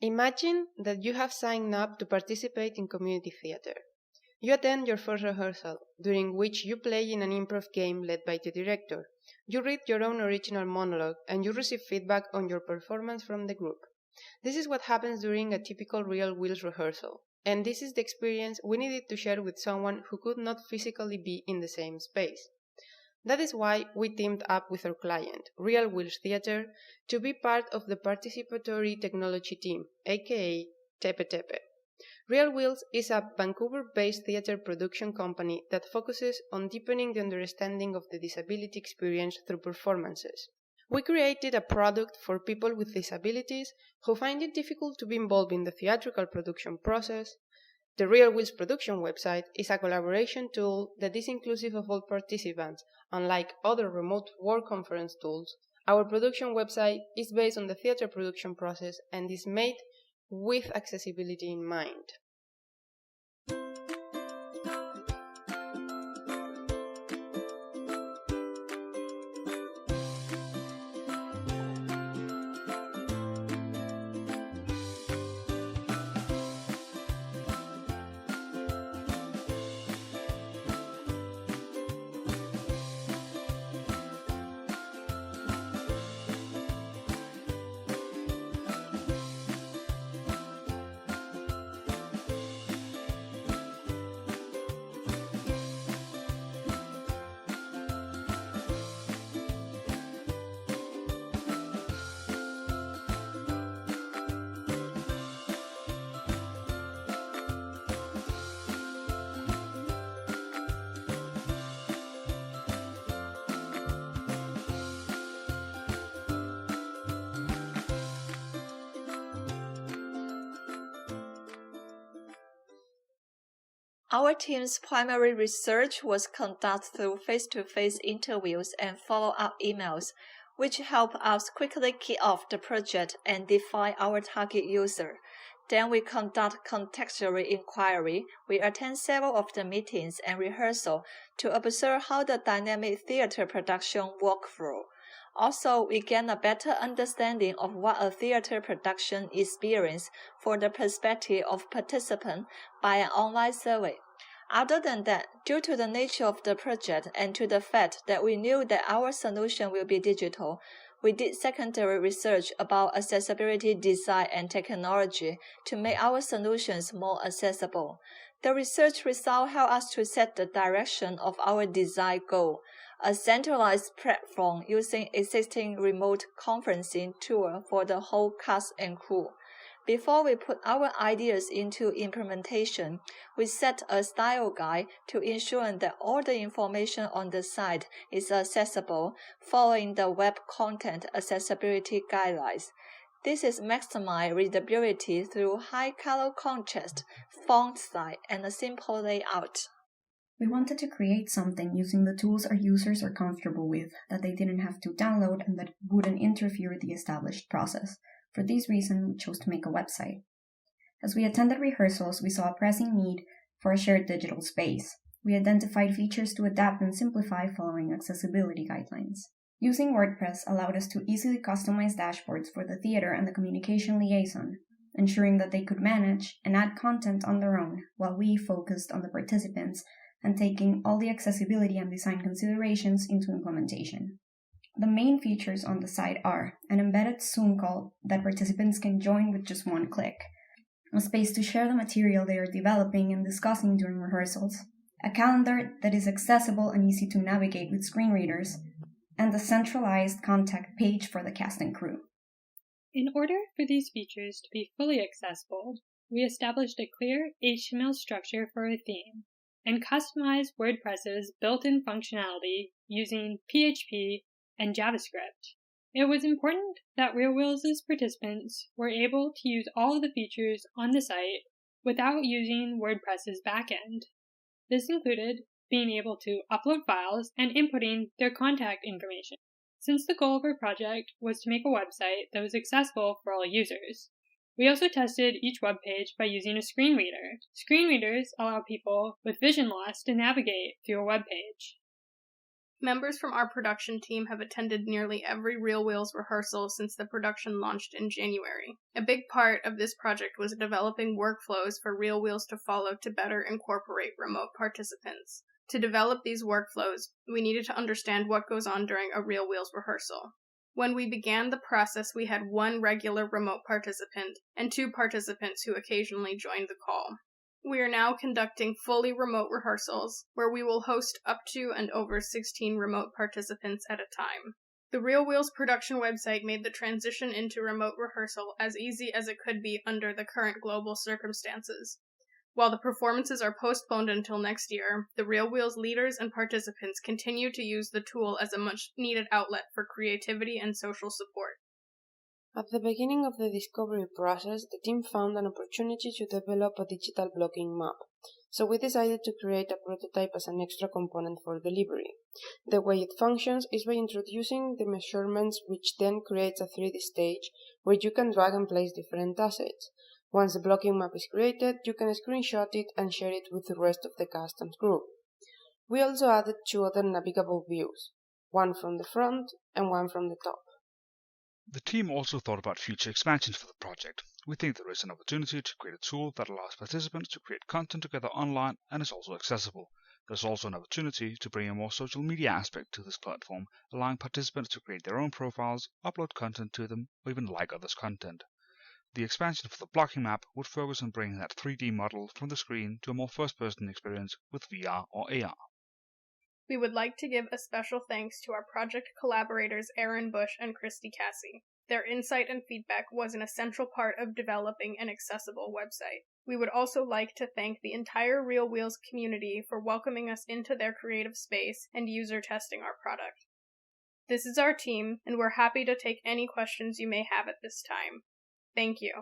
Imagine that you have signed up to participate in community theater. You attend your first rehearsal, during which you play in an improv game led by the director. You read your own original monologue, and you receive feedback on your performance from the group. This is what happens during a typical Realwheels rehearsal, and this is the experience we needed to share with someone who could not physically be in the same space. That is why we teamed up with our client, Realwheels Theatre, to be part of the participatory technology team, aka Tepe Tepe. Realwheels is a Vancouver-based theatre production company that focuses on deepening the understanding of the disability experience through performances. We created a product for people with disabilities who find it difficult to be involved in the theatrical production process. The Realwheels production website is a collaboration tool that is inclusive of all participants. Unlike other remote work conference tools, our production website is based on the theatre production process and is made with accessibility in mind. Our team's primary research was conducted through face-to-face interviews and follow-up emails, which help us quickly kick off the project and define our target user. Then we conduct contextual inquiry. We attend several of the meetings and rehearsal to observe how the dynamic theater production works through. Also, we gain a better understanding of what a theater production experience from the perspective of participants by an online survey. Other than that, due to the nature of the project and to the fact that we knew that our solution will be digital, we did secondary research about accessibility design and technology to make our solutions more accessible. The research results help us to set the direction of our design goal, a centralized platform using existing remote conferencing tool for the whole cast and crew. Before we put our ideas into implementation, we set a style guide to ensure that all the information on the site is accessible, following the Web Content Accessibility Guidelines. This is maximize readability through high color contrast, font size, and a simple layout. We wanted to create something using the tools our users are comfortable with, that they didn't have to download and that wouldn't interfere with the established process. For these reasons, we chose to make a website. As we attended rehearsals, we saw a pressing need for a shared digital space. We identified features to adapt and simplify following accessibility guidelines. Using WordPress allowed us to easily customize dashboards for the theater and the communication liaison, ensuring that they could manage and add content on their own while we focused on the participants and taking all the accessibility and design considerations into implementation. The main features on the site are an embedded Zoom call that participants can join with just one click, a space to share the material they are developing and discussing during rehearsals, a calendar that is accessible and easy to navigate with screen readers, and a centralized contact page for the cast and crew. In order for these features to be fully accessible, we established a clear HTML structure for a theme and customized WordPress's built-in functionality using PHP and JavaScript. It was important that Realwheels' participants were able to use all of the features on the site without using WordPress's backend. This included being able to upload files and inputting their contact information. Since the goal of our project was to make a website that was accessible for all users, we also tested each web page by using a screen reader. Screen readers allow people with vision loss to navigate through a web page. Members from our production team have attended nearly every Realwheels rehearsal since the production launched in January. A big part of this project was developing workflows for Realwheels to follow to better incorporate remote participants. To develop these workflows, we needed to understand what goes on during a Realwheels rehearsal. When we began the process, we had 1 regular remote participant and 2 participants who occasionally joined the call. We are now conducting fully remote rehearsals, where we will host up to and over 16 remote participants at a time. The Realwheels production website made the transition into remote rehearsal as easy as it could be under the current global circumstances. While the performances are postponed until next year, the Realwheels leaders and participants continue to use the tool as a much-needed outlet for creativity and social support. At the beginning of the discovery process, the team found an opportunity to develop a digital blocking map, so we decided to create a prototype as an extra component for delivery. The way it functions is by introducing the measurements, which then creates a 3D stage where you can drag and place different assets. Once the blocking map is created, you can screenshot it and share it with the rest of the customs group. We also added 2 other navigable views, one from the front and one from the top. The team also thought about future expansions for the project. We think there is an opportunity to create a tool that allows participants to create content together online and is also accessible. There's also an opportunity to bring a more social media aspect to this platform, allowing participants to create their own profiles, upload content to them, or even like others' content. The expansion for the blocking map would focus on bringing that 3D model from the screen to a more first-person experience with VR or AR. We would like to give a special thanks to our project collaborators Aaron Bush and Christy Cassie. Their insight and feedback was an essential part of developing an accessible website. We would also like to thank the entire Realwheels community for welcoming us into their creative space and user testing our product. This is our team, and we're happy to take any questions you may have at this time. Thank you.